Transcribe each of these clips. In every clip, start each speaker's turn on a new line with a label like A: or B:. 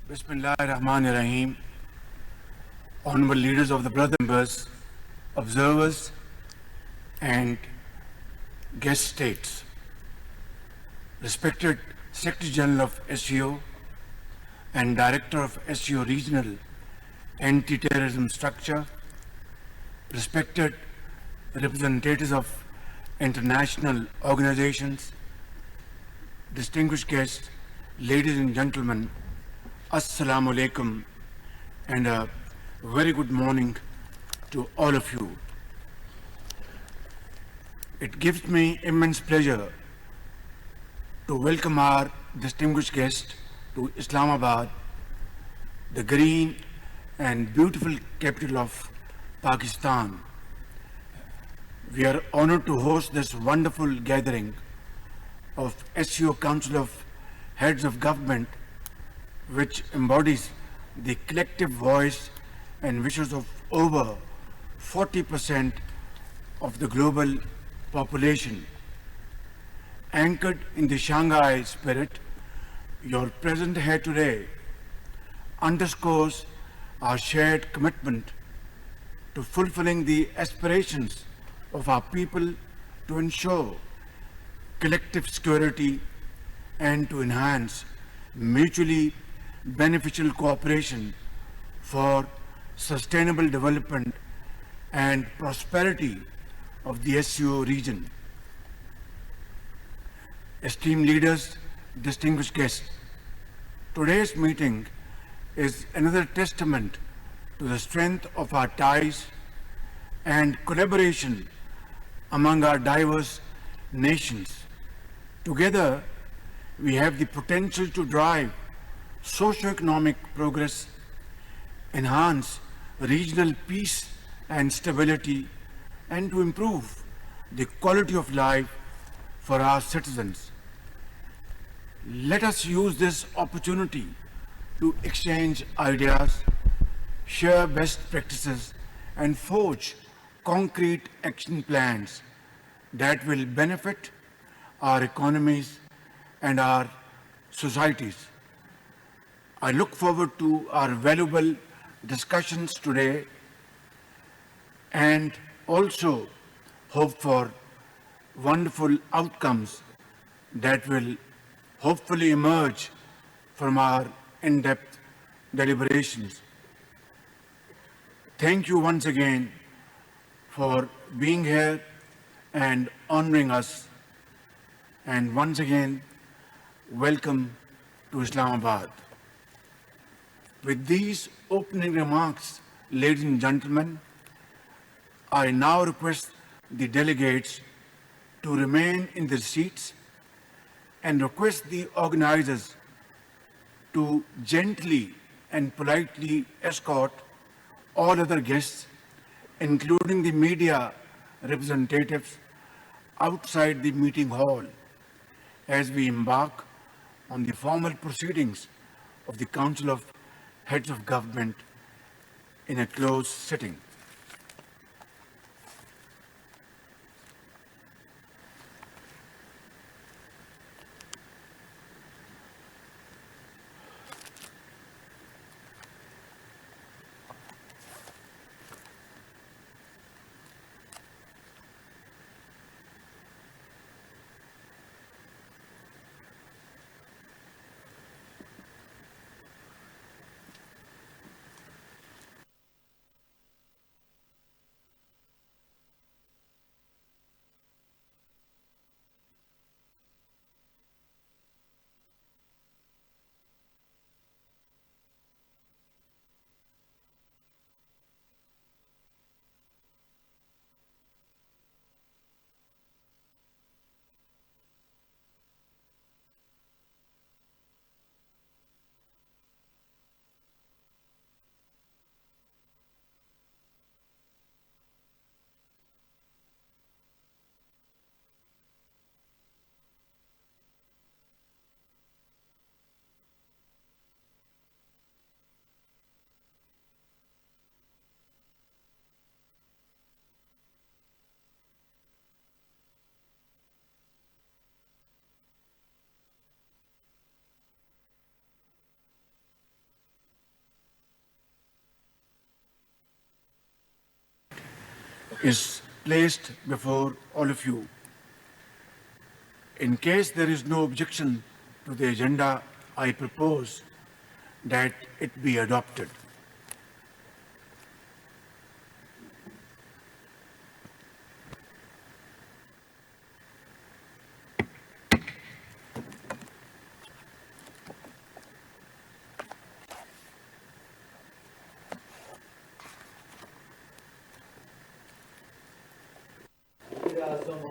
A: Bismillahirrahmanirrahim. Honorable leaders of the brother members, observers, and guest states, respected Secretary General of SCO and Director of SCO Regional Anti-Terrorism Structure, respected representatives of international organizations, distinguished guests, ladies and gentlemen, Assalamu alaikum, and a very good morning to all of you. It gives me immense pleasure to welcome our distinguished guest to Islamabad, the green and beautiful capital of Pakistan. We are honored to host this wonderful gathering of SCO Council of Heads of Government, which embodies the collective voice and wishes of over 40% of the global population. Anchored in the Shanghai spirit, your presence here today underscores our shared commitment to fulfilling the aspirations of our people to ensure collective security and to enhance mutually beneficial cooperation for sustainable development and prosperity of the SCO region. Esteemed leaders, distinguished guests, today's meeting is another testament to the strength of our ties and collaboration among our diverse nations. Together, we have the potential to drive socio-economic progress, enhance regional peace and stability, and to improve the quality of life for our citizens. Let us use this opportunity to exchange ideas, share best practices, and forge concrete action plans that will benefit our economies and our societies. I look forward to our valuable discussions today and also hope for wonderful outcomes that will hopefully emerge from our in-depth deliberations. Thank you once again for being here and honoring us. And once again, welcome to Islamabad. With these opening remarks, ladies and gentlemen, I now request the delegates to remain in their seats and request the organizers to gently and politely escort all other guests, including the media representatives, outside the meeting hall as we embark on the formal proceedings of the Council of Heads of Government in a closed sitting. is placed before all of you. In case there is no objection to the agenda, I propose that it be adopted.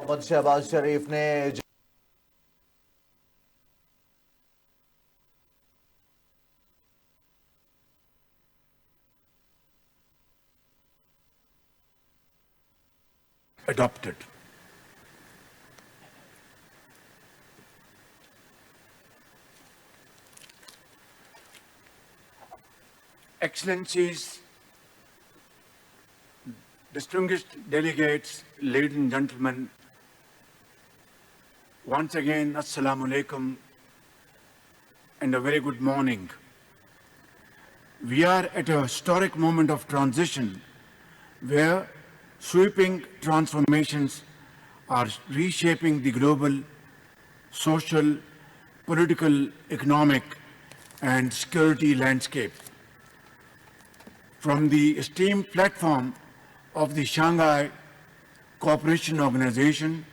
B: Mohammad Shahbaz शरीफ ने
A: Adopted. Excellencies, distinguished delegates, ladies and gentlemen, once again, Assalamu alaikum and a very good morning. We are at a historic moment of transition where sweeping transformations are reshaping the global, social, political, economic, and security landscape. From the esteemed platform of the Shanghai Cooperation Organization,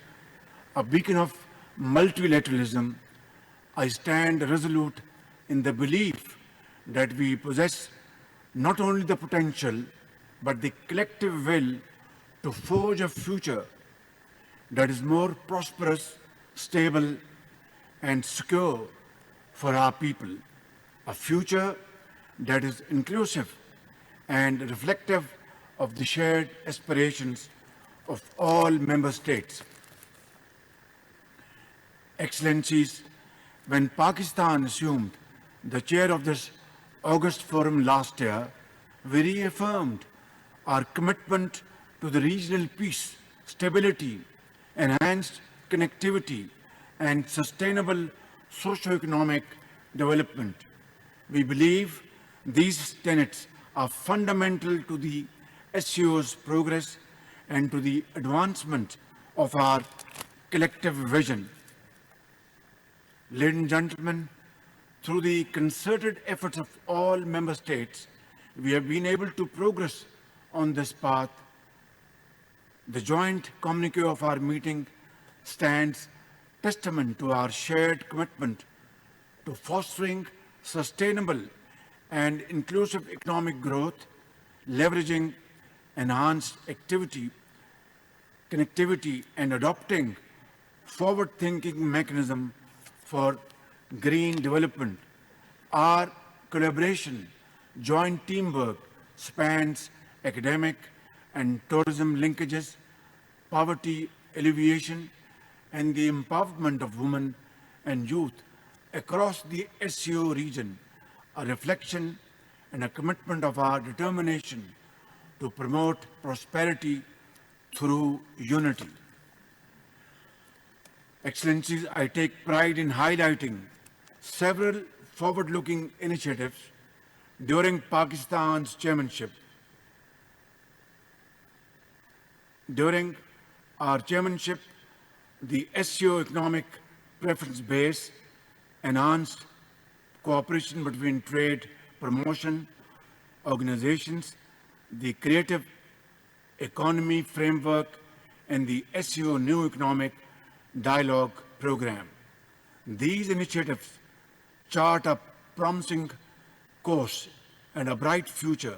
A: a beacon of multilateralism, I stand resolute in the belief that we possess not only the potential, but the collective will to forge a future that is more prosperous, stable, and secure for our people. A future that is inclusive and reflective of the shared aspirations of all member states. Excellencies, when Pakistan assumed the chair of this August Forum last year, we reaffirmed our commitment to the regional peace, stability, enhanced connectivity, and sustainable socio-economic development. We believe these tenets are fundamental to the SCO's progress and to the advancement of our collective vision. Ladies and gentlemen, through the concerted efforts of all member states, we have been able to progress on this path. The joint communique of our meeting stands testament to our shared commitment to fostering sustainable and inclusive economic growth, leveraging enhanced activity, connectivity, and adopting forward-thinking mechanism for green development. Our collaboration, joint teamwork spans academic and tourism linkages, poverty alleviation, and the empowerment of women and youth across the SCO region, a reflection and a commitment of our determination to promote prosperity through unity. Excellencies, I take pride in highlighting several forward-looking initiatives during Pakistan's chairmanship. During our chairmanship, the SCO economic preference base enhanced cooperation between trade promotion organizations, the creative economy framework, and the SCO new economic dialogue program. These initiatives chart a promising course and a bright future,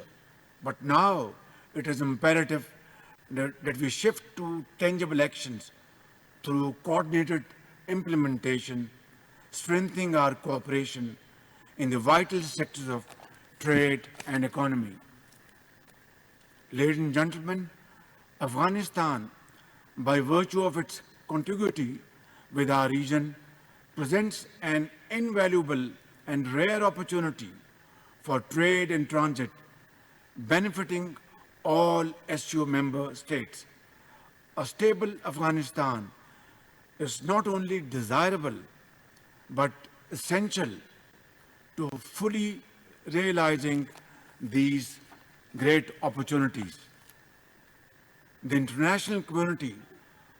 A: but now it is imperative that we shift to tangible actions through coordinated implementation, strengthening our cooperation in the vital sectors of trade and economy. Ladies and gentlemen, Afghanistan, by virtue of its contiguity with our region, presents an invaluable and rare opportunity for trade and transit, benefiting all SCO member states. A stable Afghanistan is not only desirable, but essential to fully realizing these great opportunities. The international community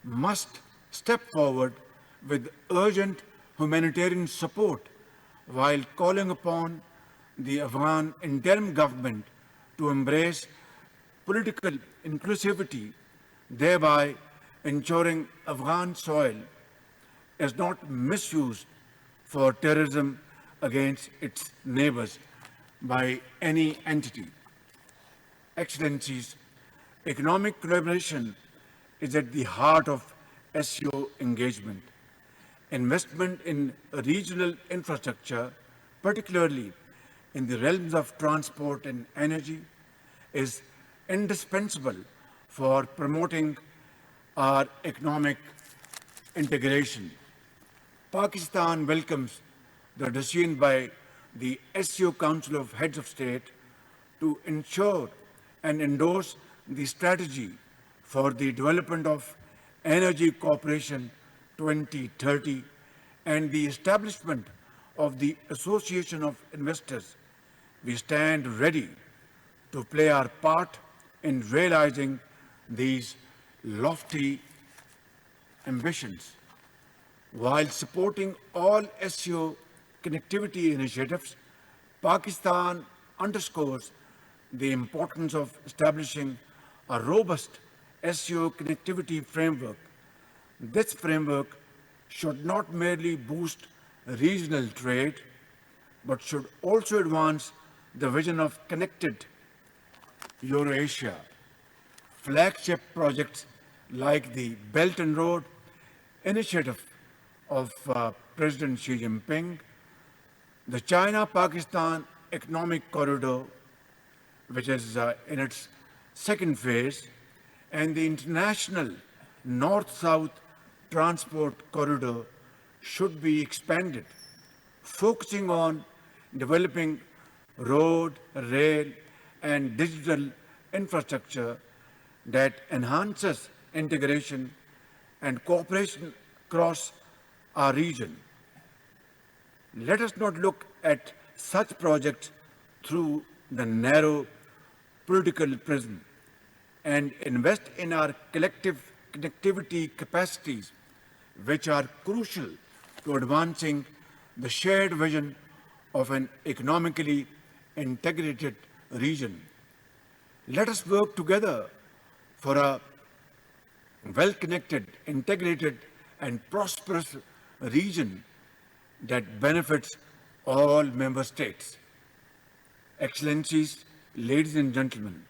A: must step forward with urgent humanitarian support while calling upon the Afghan interim government to embrace political inclusivity, thereby ensuring Afghan soil is not misused for terrorism against its neighbors by any entity. Excellencies, economic collaboration is at the heart of SCO engagement. Investment in regional infrastructure, particularly in the realms of transport and energy, is indispensable for promoting our economic integration. Pakistan welcomes the decision by the SCO Council of Heads of State to ensure and endorse the strategy for the development of Energy Cooperation 2030 and the establishment of the Association of Investors. We stand ready to play our part in realizing these lofty ambitions while supporting all SCO connectivity initiatives. Pakistan underscores the importance of establishing a robust SCO connectivity framework. This framework should not merely boost regional trade, but should also advance the vision of connected Eurasia. Flagship projects like the Belt and Road Initiative of President Xi Jinping, the China-Pakistan Economic Corridor, which is in its second phase, and the International North-South Transport Corridor should be expanded, focusing on developing road, rail, and digital infrastructure that enhances integration and cooperation across our region. Let us not look at such projects through the narrow political prism and invest in our collective connectivity capacities, which are crucial to advancing the shared vision of an economically integrated region. Let us work together for a well-connected, integrated, and prosperous region that benefits all member states. Excellencies, ladies and gentlemen,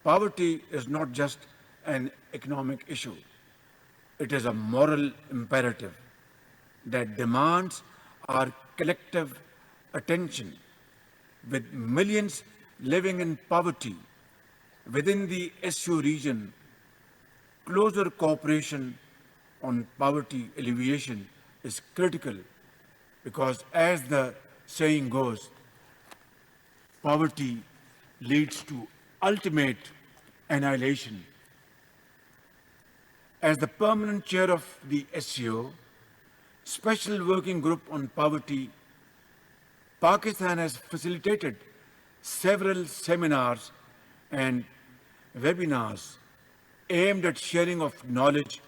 A: poverty is not just an economic issue. It is a moral imperative that demands our collective attention. With millions living in poverty within the SCO region, closer cooperation on poverty alleviation is critical because, as the saying goes, poverty leads to ultimate annihilation. As the permanent chair of the SCO, Special Working Group on Poverty, Pakistan has facilitated several seminars and webinars aimed at sharing of knowledge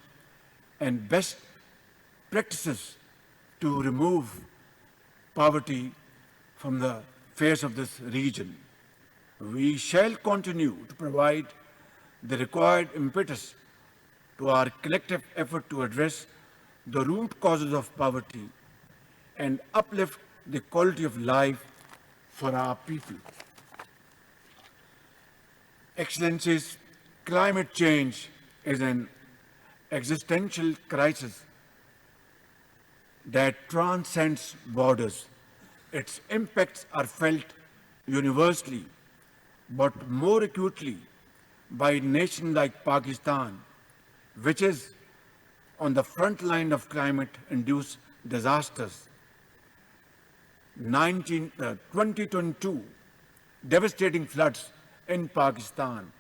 A: and best practices to remove poverty from the face of this region. We shall continue to provide the required impetus to our collective effort to address the root causes of poverty and uplift the quality of life for our people. Excellencies, climate change is an existential crisis that transcends borders. Its impacts are felt universally, but more acutely by a nation like Pakistan, which is on the front line of climate-induced disasters. 2022 devastating floods in Pakistan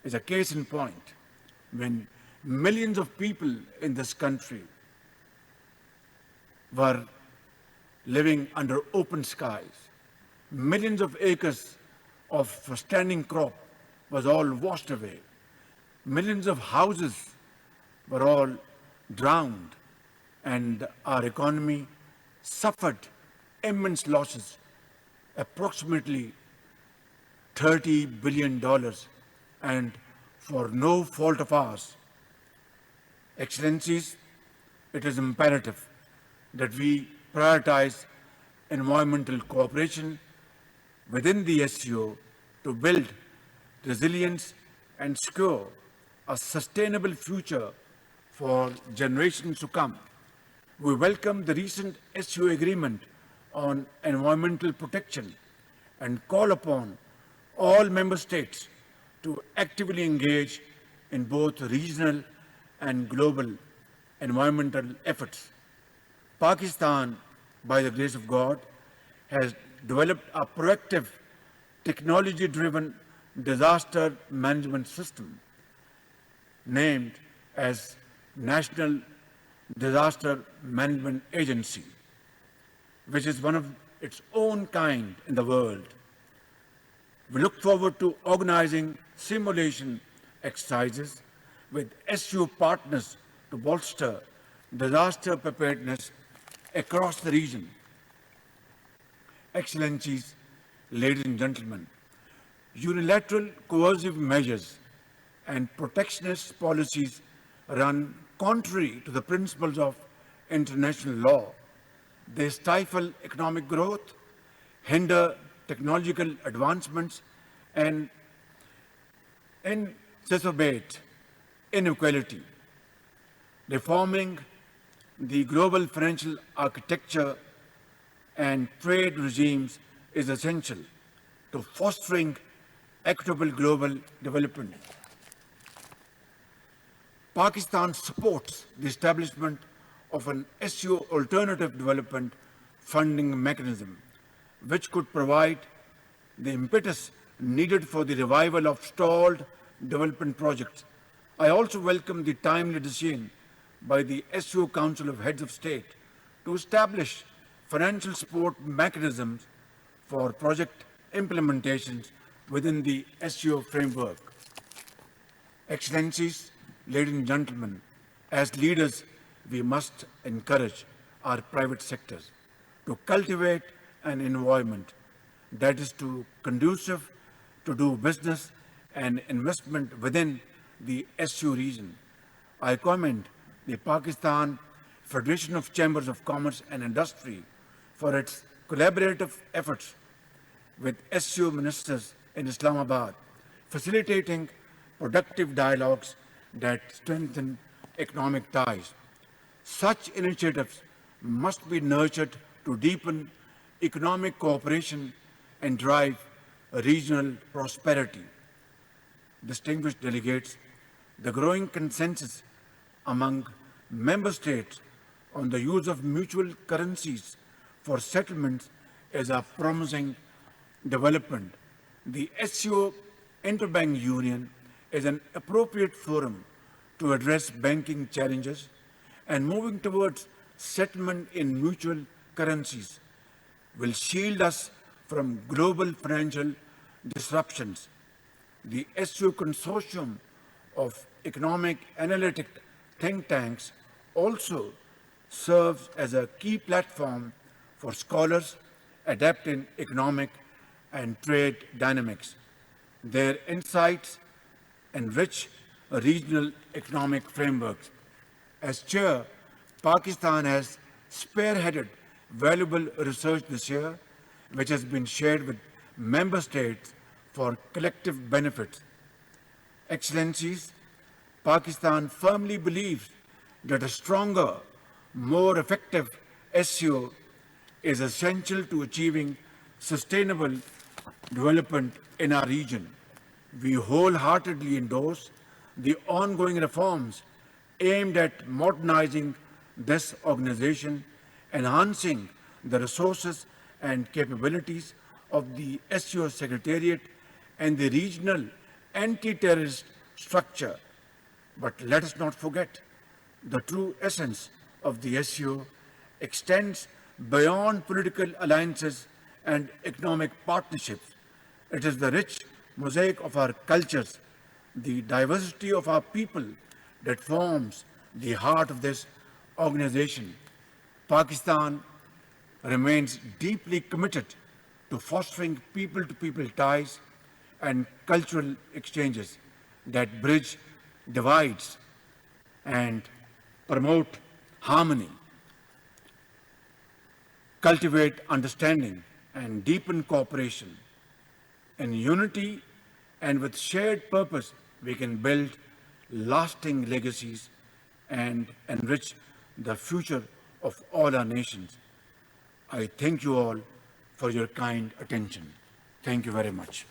A: is a case in point when millions of people in this country were living under open skies. Millions of acres of standing crop was all washed away. Millions of houses were all drowned, and our economy suffered immense losses, approximately $30 billion, and for no fault of ours. Excellencies, it is imperative that we prioritize environmental cooperation within the SCO to build resilience and secure a sustainable future for generations to come. We welcome the recent SCO agreement on environmental protection and call upon all member states to actively engage in both regional and global environmental efforts. Pakistan, by the grace of God, has developed a proactive, technology-driven disaster management system named as National Disaster Management Agency, which is one of its own kind in the world. We look forward to organizing simulation exercises with SU partners to bolster disaster preparedness across the region. Excellencies, ladies and gentlemen, unilateral coercive measures and protectionist policies run contrary to the principles of international law. They stifle economic growth, hinder technological advancements, and exacerbate inequality. Reforming the global financial architecture and trade regimes is essential to fostering equitable global development. Pakistan supports the establishment of an SCO alternative development funding mechanism, which could provide the impetus needed for the revival of stalled development projects. I also welcome the timely decision by the SCO Council of Heads of State to establish financial support mechanisms for project implementations within the SCO framework. Excellencies, ladies and gentlemen, as leaders, we must encourage our private sectors to cultivate an environment that is conducive to do business and investment within the SU region. I commend the Pakistan Federation of Chambers of Commerce and Industry for its collaborative efforts with SU ministers in Islamabad, facilitating productive dialogues that strengthen economic ties. Such initiatives must be nurtured to deepen economic cooperation and drive regional prosperity. Distinguished delegates, the growing consensus among member states on the use of mutual currencies for settlements is a promising development. The SCO Interbank Union is an appropriate forum to address banking challenges, and moving towards settlement in mutual currencies will shield us from global financial disruptions. The SCO Consortium of Economic Analytic Think Tanks also serves as a key platform for scholars adept in economic and trade dynamics. Their insights enrich regional economic frameworks. As chair, Pakistan has spearheaded valuable research this year, which has been shared with member states for collective benefits. Excellencies, Pakistan firmly believes that a stronger, more effective SCO is essential to achieving sustainable development in our region. We wholeheartedly endorse the ongoing reforms aimed at modernizing this organization, enhancing the resources and capabilities of the SCO Secretariat and the regional anti-terrorist structure. But let us not forget, the true essence of the SCO extends beyond political alliances and economic partnerships. It is the rich mosaic of our cultures, the diversity of our people that forms the heart of this organization. Pakistan remains deeply committed to fostering people-to-people ties and cultural exchanges that bridge divides and promote harmony, cultivate understanding, and deepen cooperation. In unity and with shared purpose, we can build lasting legacies and enrich the future of all our nations. I thank you all for your kind attention. Thank you very much.